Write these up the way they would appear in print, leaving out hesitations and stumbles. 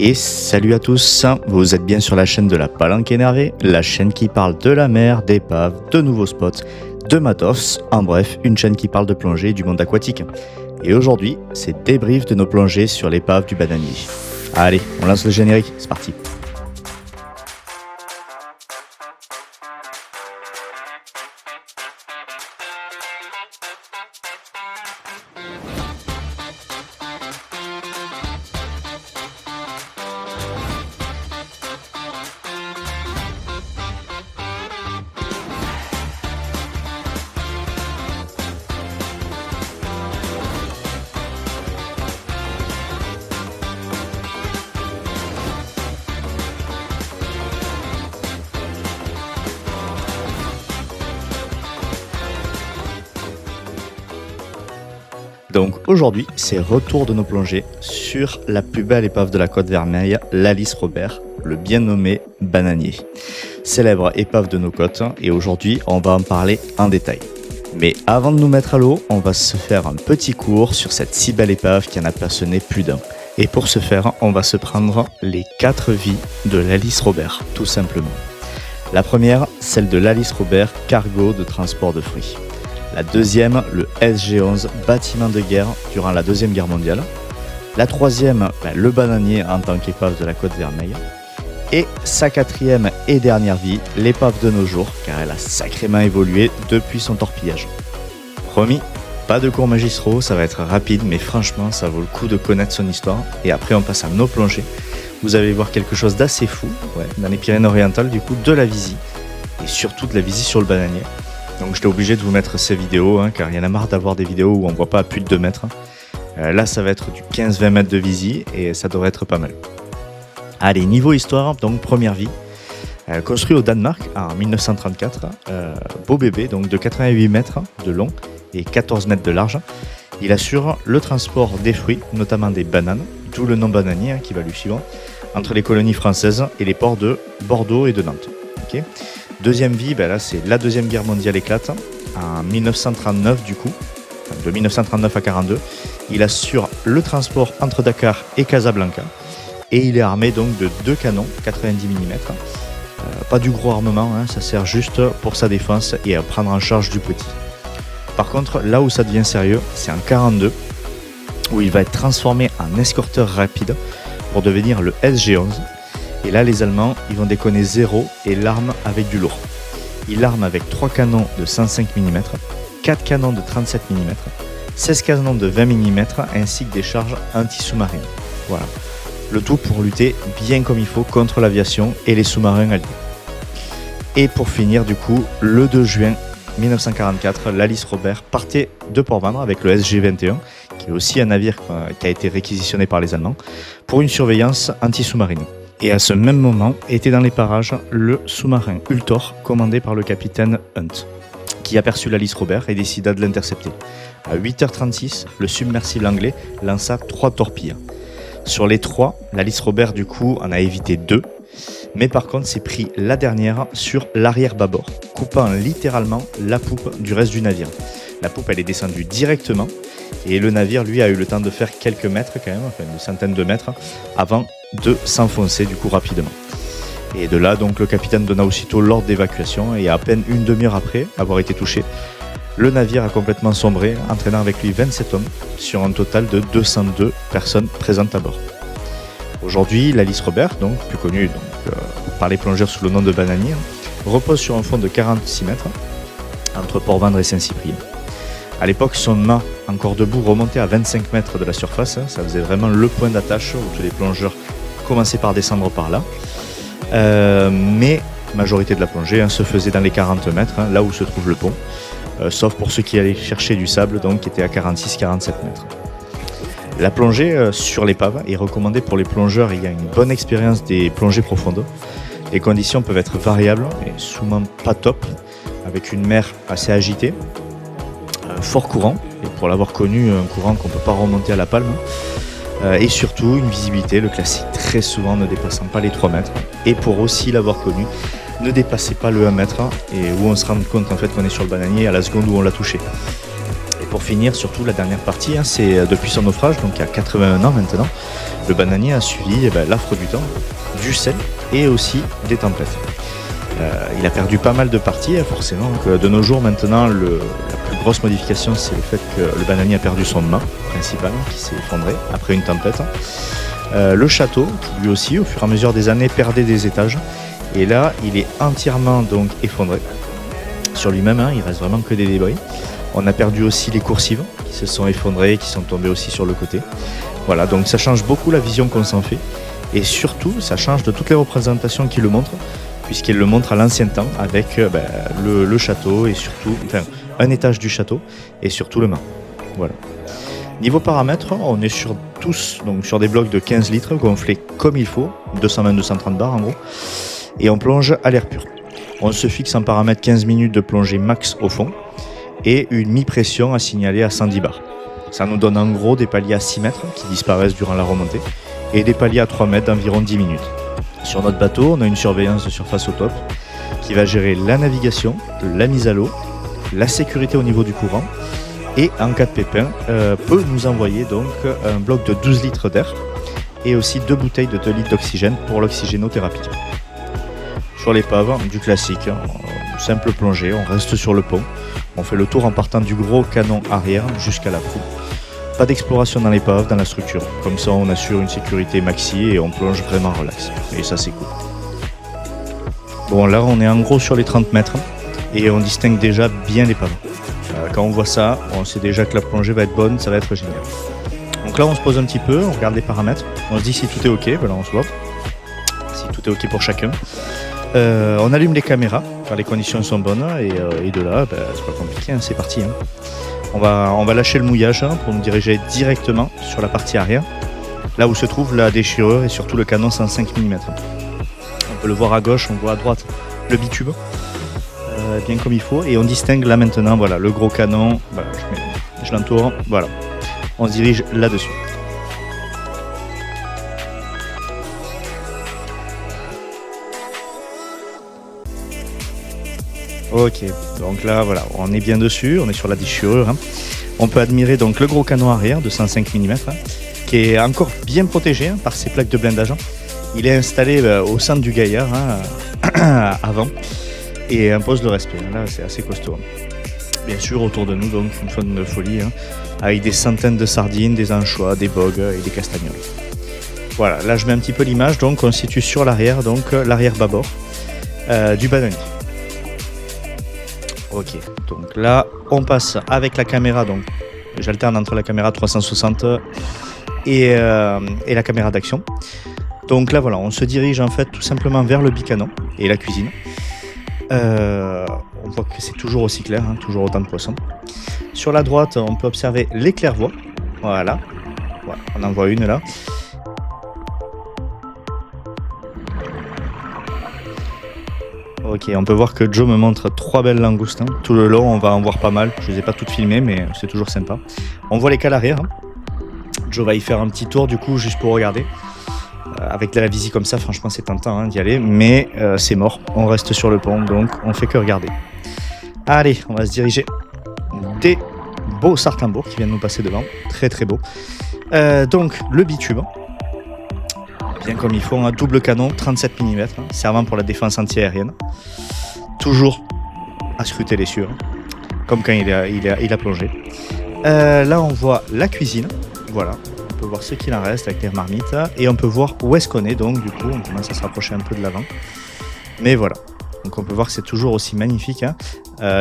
Et salut à tous, vous êtes bien sur la chaîne de la Palanque Énervée, la chaîne qui parle de la mer, d'épaves, de nouveaux spots, de matos, en bref, une chaîne qui parle de plongée et du monde aquatique. Et aujourd'hui, c'est débrief de nos plongées sur l'épave du bananier. Allez, on lance le générique, c'est parti. Donc aujourd'hui, c'est retour de nos plongées sur la plus belle épave de la Côte Vermeille, l'Alice Robert, le bien nommé bananier. Célèbre épave de nos côtes, et aujourd'hui, on va en parler en détail. Mais avant de nous mettre à l'eau, on va se faire un petit cours sur cette si belle épave qui en a passionné plus d'un. Et pour ce faire, on va se prendre les 4 vies de l'Alice Robert, tout simplement. La première, celle de l'Alice Robert, cargo de transport de fruits. La deuxième, le SG-11, bâtiment de guerre durant la Deuxième Guerre mondiale. La troisième, le bananier en tant qu'épave de la Côte Vermeille. Et sa quatrième et dernière vie, l'épave de nos jours, car elle a sacrément évolué depuis son torpillage. Promis, pas de cours magistraux, ça va être rapide, mais franchement, ça vaut le coup de connaître son histoire. Et après, on passe à nos plongées. Vous allez voir quelque chose d'assez fou, dans les Pyrénées-Orientales, du coup, de la visie. Et surtout de la visie sur le bananier. Donc j'étais obligé de vous mettre ces vidéos, car il y en a marre d'avoir des vidéos où on ne voit pas à plus de 2 mètres. Là, ça va être du 15-20 mètres de visie et ça devrait être pas mal. Allez, niveau histoire, donc première vie. Construit au Danemark en 1934, beau bébé, donc de 88 mètres de long et 14 mètres de large. Il assure le transport des fruits, notamment des bananes, d'où le nom bananier qui va lui suivre, entre les colonies françaises et les ports de Bordeaux et de Nantes. Okay. Deuxième vie, là c'est la Deuxième Guerre mondiale éclate, en 1939 du coup, de 1939 à 42. Il assure le transport entre Dakar et Casablanca et il est armé donc de 2 canons 90 mm. Pas du gros armement, ça sert juste pour sa défense et à prendre en charge du petit. Par contre, là où ça devient sérieux, c'est en 42 où il va être transformé en escorteur rapide pour devenir le SG-11. Et là, les Allemands, ils vont déconner zéro et l'arment avec du lourd. Ils l'arment avec 3 canons de 105 mm, 4 canons de 37 mm, 16 canons de 20 mm ainsi que des charges anti-sous-marines. Voilà. Le tout pour lutter bien comme il faut contre l'aviation et les sous-marins alliés. Et pour finir, du coup, le 2 juin 1944, l'Alice Robert partait de Port-Vendre avec le SG-21, qui est aussi un navire qui a été réquisitionné par les Allemands, pour une surveillance anti-sous-marine. Et à ce même moment, était dans les parages le sous-marin Ultor, commandé par le capitaine Hunt, qui aperçut l'Alice Robert et décida de l'intercepter. À 8h36, le submersible anglais lança 3 torpilles. Sur les 3, l'Alice Robert du coup en a évité 2, mais par contre s'est pris la dernière sur l'arrière bâbord, coupant littéralement la poupe du reste du navire. La poupe elle est descendue directement et le navire lui a eu le temps de faire quelques mètres quand même, enfin une centaine de mètres, avant de s'enfoncer du coup rapidement. Et de là donc le capitaine donna aussitôt l'ordre d'évacuation et à peine une demi-heure après avoir été touché, le navire a complètement sombré, entraînant avec lui 27 hommes sur un total de 202 personnes présentes à bord. Aujourd'hui, l'Alice Robert, donc plus connue par les plongeurs sous le nom de bananier, repose sur un fond de 46 mètres entre Port-Vendre et Saint-Cyprien. À l'époque, son mât, encore debout, remontait à 25 mètres de la surface. Ça faisait vraiment le point d'attache où tous les plongeurs commençaient par descendre par là. Mais la majorité de la plongée se faisait dans les 40 mètres, là où se trouve le pont. Sauf pour ceux qui allaient chercher du sable, donc qui était à 46-47 mètres. La plongée sur l'épave est recommandée pour les plongeurs ayant une bonne expérience des plongées profondes. Les conditions peuvent être variables et souvent pas top, avec une mer assez agitée, un fort courant, et pour l'avoir connu, un courant qu'on ne peut pas remonter à la palme, et surtout une visibilité, le classique très souvent ne dépassant pas les 3 mètres, et pour aussi l'avoir connu, ne dépassez pas le 1 mètre, et où on se rend compte en fait qu'on est sur le bananier à la seconde où on l'a touché. Et Pour finir, surtout la dernière partie, hein, c'est depuis son naufrage, donc il y a 81 ans maintenant, le bananier a suivi l'affre du temps, du sel et aussi des tempêtes. Il a perdu pas mal de parties, hein, forcément. Donc, de nos jours, maintenant, la plus grosse modification, c'est le fait que le bananier a perdu son mât principal, qui s'est effondré après une tempête. Le château, qui lui aussi, au fur et à mesure des années, perdait des étages. Et là, il est entièrement donc effondré sur lui-même. Hein, il reste vraiment que des débris. On a perdu aussi les coursives qui se sont effondrées, qui sont tombées aussi sur le côté. Voilà, donc ça change beaucoup la vision qu'on s'en fait. Et surtout, ça change de toutes les représentations qui le montrent, puisqu'il le montre à l'ancien temps avec le château et surtout un étage du château et surtout le mât. Voilà. Niveau paramètres, on est sur des blocs de 15 litres gonflés comme il faut, 220-230 bars en gros, et on plonge à l'air pur. On se fixe en paramètre 15 minutes de plongée max au fond et une mi-pression à signaler à 110 bars. Ça nous donne en gros des paliers à 6 mètres qui disparaissent durant la remontée et des paliers à 3 mètres d'environ 10 minutes. Sur notre bateau, on a une surveillance de surface au top qui va gérer la navigation, la mise à l'eau, la sécurité au niveau du courant et en cas de pépin peut nous envoyer donc un bloc de 12 litres d'air et aussi 2 bouteilles de 2 litres d'oxygène pour l'oxygénothérapie. Sur l'épave, du classique, simple plongée, on reste sur le pont, on fait le tour en partant du gros canon arrière jusqu'à la proue. Pas d'exploration dans l'épave, dans la structure. Comme ça, on assure une sécurité maxi et on plonge vraiment relax. Et ça, c'est cool. Bon, là, on est en gros sur les 30 mètres et on distingue déjà bien l'épave. Quand on voit ça, on sait déjà que la plongée va être bonne, ça va être génial. Donc là, on se pose un petit peu, on regarde les paramètres, on se dit si tout est OK, voilà, on se voit. Si tout est OK pour chacun. On allume les caméras quand les conditions sont bonnes et de là, c'est pas compliqué, hein, c'est parti. Hein. On va lâcher le mouillage pour nous diriger directement sur la partie arrière, là où se trouve la déchirure et surtout le canon 105 mm. On peut le voir à gauche, on voit à droite le bitume, bien comme il faut, et on distingue là maintenant, voilà, le gros canon, voilà, je l'entoure, voilà, on se dirige là-dessus. Ok, donc là voilà, on est bien dessus, on est sur la déchirure. Hein. On peut admirer donc le gros canon arrière de 105 mm qui est encore bien protégé hein, par ses plaques de blindage. Il est installé au centre du gaillard hein, avant et impose le respect. Là c'est assez costaud. Bien sûr autour de nous donc une faune de folie hein, avec des centaines de sardines, des anchois, des bogues et des castagnols. Voilà, là je mets un petit peu l'image, donc on se situe sur l'arrière, donc l'arrière bâbord du bananier. Ok, donc là on passe avec la caméra, donc j'alterne entre la caméra 360 et la caméra d'action. Donc là voilà, on se dirige en fait tout simplement vers le bicanon et la cuisine. On voit que c'est toujours aussi clair, hein, toujours autant de poissons. Sur la droite, on peut observer les claire-voies. Voilà, on en voit une là. Ok, on peut voir que Joe me montre 3 belles langoustins. Tout le long, on va en voir pas mal. Je les ai pas toutes filmées, mais c'est toujours sympa. On voit les cales arrière. Joe va y faire un petit tour, du coup, juste pour regarder. Avec de la visite comme ça, franchement, c'est tentant hein, d'y aller. Mais c'est mort. On reste sur le pont, donc on fait que regarder. Allez, on va se diriger. Des beaux sartembours qui viennent nous passer devant. Très, très beau. Donc, le bitume. Bien comme il faut, un double canon, 37 mm, servant pour la défense anti-aérienne. Toujours à scruter les cieux, comme quand il a plongé. Là, on voit la cuisine, voilà. On peut voir ce qu'il en reste avec les marmites, et on peut voir où est-ce qu'on est, donc du coup, on commence à se rapprocher un peu de l'avant. Mais voilà, donc on peut voir que c'est toujours aussi magnifique. Hein.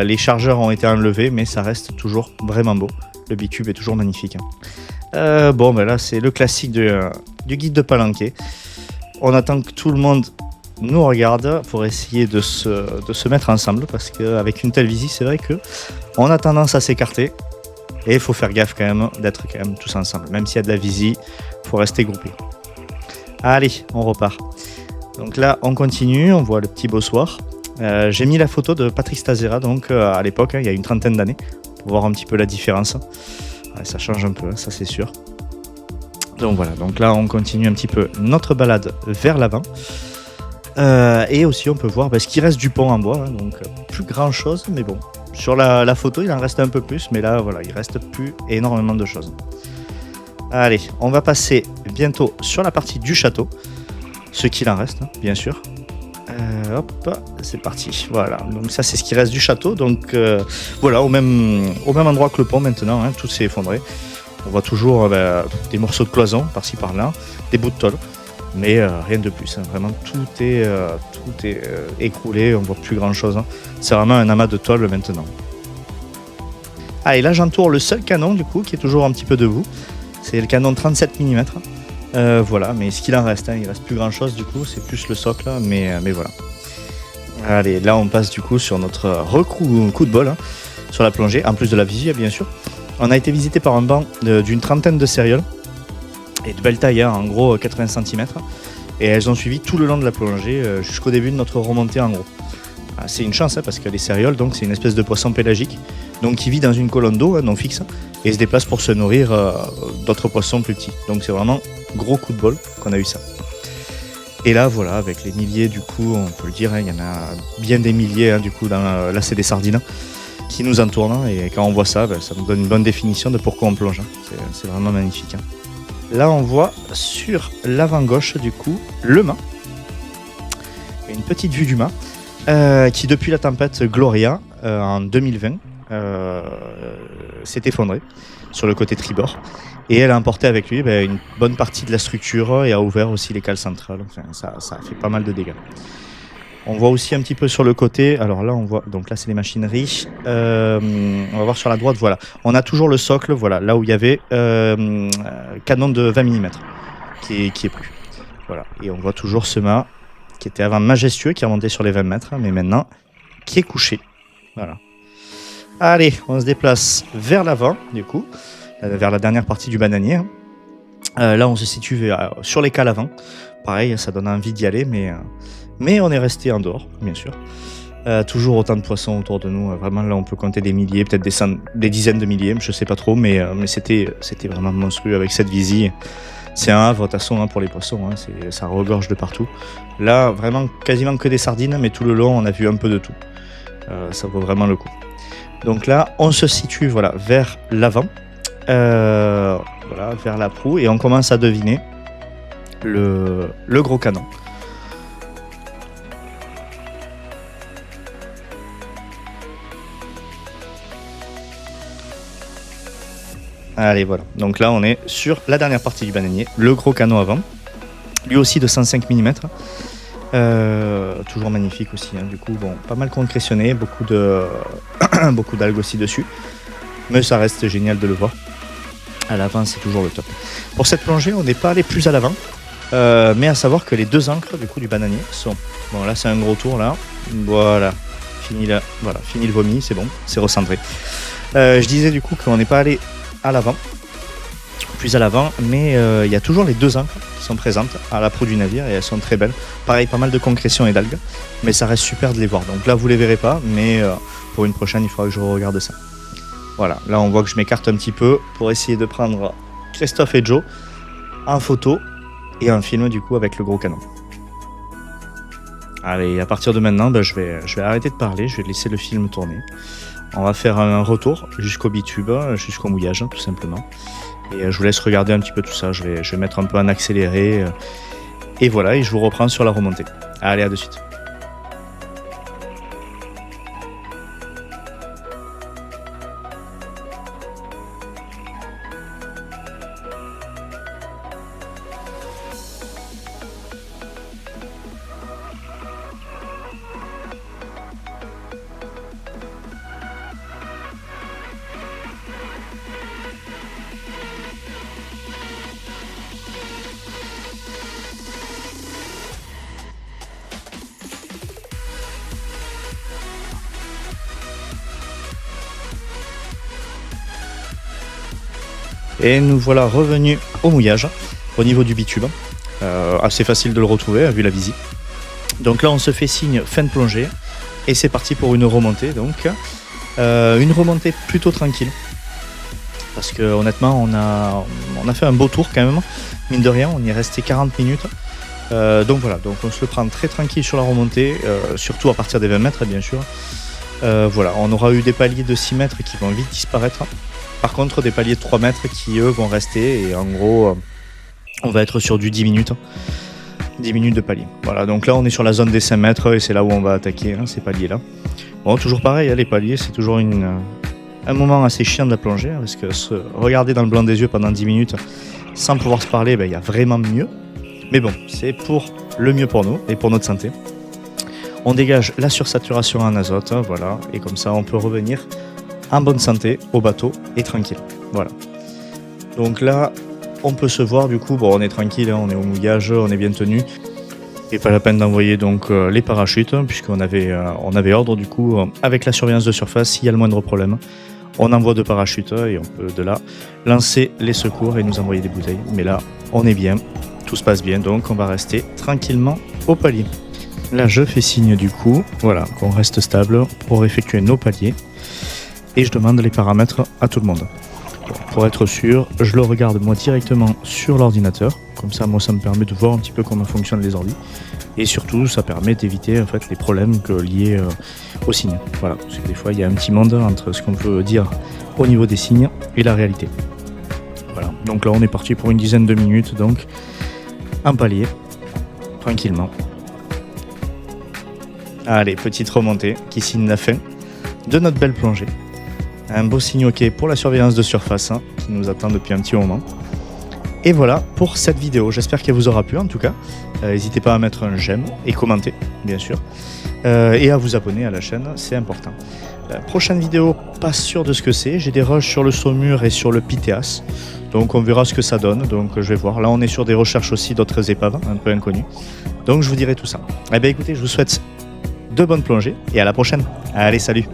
Les chargeurs ont été enlevés, mais ça reste toujours vraiment beau. Le bitume est toujours magnifique. Hein. Bon, ben là, c'est le classique du guide de Palenquet. On attend que tout le monde nous regarde pour essayer de se mettre ensemble parce qu'avec une telle visite, c'est vrai qu'on a tendance à s'écarter et il faut faire gaffe quand même d'être quand même tous ensemble. Même s'il y a de la visite, il faut rester groupé. Allez, on repart. Donc là, on continue, on voit le petit bossoir. J'ai mis la photo de Patrick Stazera, donc à l'époque, hein, il y a une trentaine d'années, pour voir un petit peu la différence. Ouais, ça change un peu, ça c'est sûr. Donc voilà, donc là on continue un petit peu notre balade vers l'avant. Et aussi on peut voir ce qui reste du pont en bois, hein, donc plus grand chose, mais bon, Sur la photo, il en reste un peu plus, mais là, voilà, il reste plus énormément de choses. Allez, on va passer bientôt sur la partie du château. Ce qu'il en reste, bien sûr. Hop, c'est parti. Voilà, donc ça c'est ce qui reste du château. Donc voilà, au même endroit que le pont maintenant, hein, tout s'est effondré. On voit toujours des morceaux de cloison par-ci par-là, des bouts de tôle, mais rien de plus. Hein. Vraiment, tout est écroulé, on voit plus grand-chose. Hein. C'est vraiment un amas de tôle maintenant. Ah, et là j'entoure le seul canon du coup qui est toujours un petit peu debout. C'est le canon 37 mm. Voilà, mais ce qu'il en reste, hein, il reste plus grand chose du coup, c'est plus le socle, mais voilà. Allez, là on passe du coup sur notre coup de bol, hein, sur la plongée, en plus de la vigie bien sûr. On a été visité par un banc d'une trentaine de cérioles, et de belle taille, hein, en gros 80 cm, et elles ont suivi tout le long de la plongée jusqu'au début de notre remontée en gros. C'est une chance, hein, parce que les cérioles, donc, c'est une espèce de poisson pélagique, donc qui vit dans une colonne d'eau, hein, non fixe, et se déplace pour se nourrir d'autres poissons plus petits. Donc c'est vraiment gros coup de bol qu'on a eu ça. Et là voilà, avec les milliers du coup, on peut le dire, hein, il y en a bien des milliers, hein, du coup, là c'est des sardines qui nous entourent, hein, et quand on voit ça, ça nous donne une bonne définition de pourquoi on plonge. Hein. C'est vraiment magnifique. Hein. Là on voit sur l'avant gauche du coup le mât, une petite vue du mât, qui depuis la tempête Gloria en 2020 s'est effondré sur le côté tribord, et elle a emporté avec lui une bonne partie de la structure et a ouvert aussi les cales centrales. Enfin, ça a fait pas mal de dégâts. On voit aussi un petit peu sur le côté, alors là on voit, donc là c'est les machineries, on va voir sur la droite, voilà, on a toujours le socle, voilà, là où il y avait canon de 20 mm qui est plus, voilà, et on voit toujours ce mât qui était avant majestueux, qui remontait sur les 20 mètres, mais maintenant qui est couché, voilà. Allez, on se déplace vers l'avant, du coup, vers la dernière partie du bananier. Là, on se situe sur les cales avant. Pareil, ça donne envie d'y aller, mais on est resté en dehors, bien sûr. Toujours autant de poissons autour de nous. Vraiment, là, on peut compter des milliers, peut-être des dizaines de milliers, je sais pas trop, mais c'était vraiment monstrueux avec cette visie. C'est un havre, de toute façon, hein, pour les poissons. Hein, ça regorge de partout. Là, vraiment, quasiment que des sardines, mais tout le long, on a vu un peu de tout. Ça vaut vraiment le coup. Donc là, on se situe voilà, vers l'avant, voilà, vers la proue, et on commence à deviner le gros canon. Allez, voilà. Donc là, on est sur la dernière partie du bananier, le gros canon avant, lui aussi de 105 mm. Toujours magnifique aussi, hein. Du coup, bon, pas mal concrétionné, beaucoup d'algues aussi dessus, mais ça reste génial de le voir. À l'avant, c'est toujours le top. Pour cette plongée, on n'est pas allé plus à l'avant, mais à savoir que les deux ancres du coup du bananier sont. Bon, là, c'est un gros tour là. Voilà, fini là. Voilà, fini le vomi, c'est bon, c'est recentré. Je disais du coup qu'on n'est pas allé à l'avant, plus à l'avant, mais il y a toujours les deux ancres qui sont présentes à la proue du navire et elles sont très belles. Pareil, pas mal de concrétion et d'algues, mais ça reste super de les voir. Donc là, vous les verrez pas, mais pour une prochaine, il faudra que je regarde ça. Voilà, là on voit que je m'écarte un petit peu pour essayer de prendre Christophe et Joe en photo et en film du coup avec le gros canon. Allez, à partir de maintenant, je vais arrêter de parler, je vais laisser le film tourner. On va faire un retour jusqu'au bitube, jusqu'au mouillage, tout simplement. Et je vous laisse regarder un petit peu tout ça. Je vais mettre un peu en accéléré. Et voilà, et je vous reprends sur la remontée. Allez, à de suite. Et nous voilà revenus au mouillage, au niveau du bitume. Assez facile de le retrouver, vu la visite. Donc là, on se fait signe fin de plongée. Et c'est parti pour une remontée. Donc, une remontée plutôt tranquille. Parce que honnêtement, on a fait un beau tour quand même. Mine de rien, on y est resté 40 minutes. Donc voilà, donc on se le prend très tranquille sur la remontée. Surtout à partir des 20 mètres, bien sûr. Voilà, on aura eu des paliers de 6 mètres qui vont vite disparaître. Par contre, des paliers de 3 mètres qui, eux, vont rester. Et en gros, on va être sur du 10 minutes. 10 minutes de palier. Voilà, donc là, on est sur la zone des 5 mètres et c'est là où on va attaquer ces paliers-là. Bon, toujours pareil, les paliers, c'est toujours un moment assez chiant de la plongée. Parce que se regarder dans le blanc des yeux pendant 10 minutes sans pouvoir se parler, il y a vraiment mieux. Mais bon, c'est pour le mieux pour nous et pour notre santé. On dégage la sursaturation en azote, voilà, et comme ça on peut revenir en bonne santé au bateau et tranquille. Voilà. Donc là, on peut se voir du coup, bon on est tranquille, on est au mouillage, on est bien tenu. Et pas la peine d'envoyer donc les parachutes, puisqu'on avait ordre du coup, avec la surveillance de surface, s'il y a le moindre problème, on envoie 2 parachutes et on peut de là lancer les secours et nous envoyer des bouteilles. Mais là, on est bien, tout se passe bien, donc on va rester tranquillement au palier. Là, je fais signe du coup, voilà, qu'on reste stable pour effectuer nos paliers. Et je demande les paramètres à tout le monde. Pour être sûr, je le regarde moi directement sur l'ordinateur. Comme ça, moi, ça me permet de voir un petit peu comment fonctionnent les ordis. Et surtout, ça permet d'éviter en fait, les problèmes liés aux signes. Voilà, parce que des fois, il y a un petit monde entre ce qu'on peut dire au niveau des signes et la réalité. Voilà, donc là, on est parti pour une dizaine de minutes, donc un palier, tranquillement. Allez, petite remontée qui signe la fin de notre belle plongée. Un beau signe OK pour la surveillance de surface qui nous attend depuis un petit moment. Et voilà pour cette vidéo. J'espère qu'elle vous aura plu en tout cas. N'hésitez pas à mettre un j'aime et commenter, bien sûr. Et à vous abonner à la chaîne, c'est important. Prochaine vidéo, pas sûr de ce que c'est. J'ai des rushs sur le saumur et sur le Pythéas. Donc on verra ce que ça donne. Donc je vais voir. Là on est sur des recherches aussi d'autres épaves, un peu inconnues. Donc je vous dirai tout ça. Eh bien écoutez, je vous souhaite de bonnes plongées et à la prochaine. Allez, salut!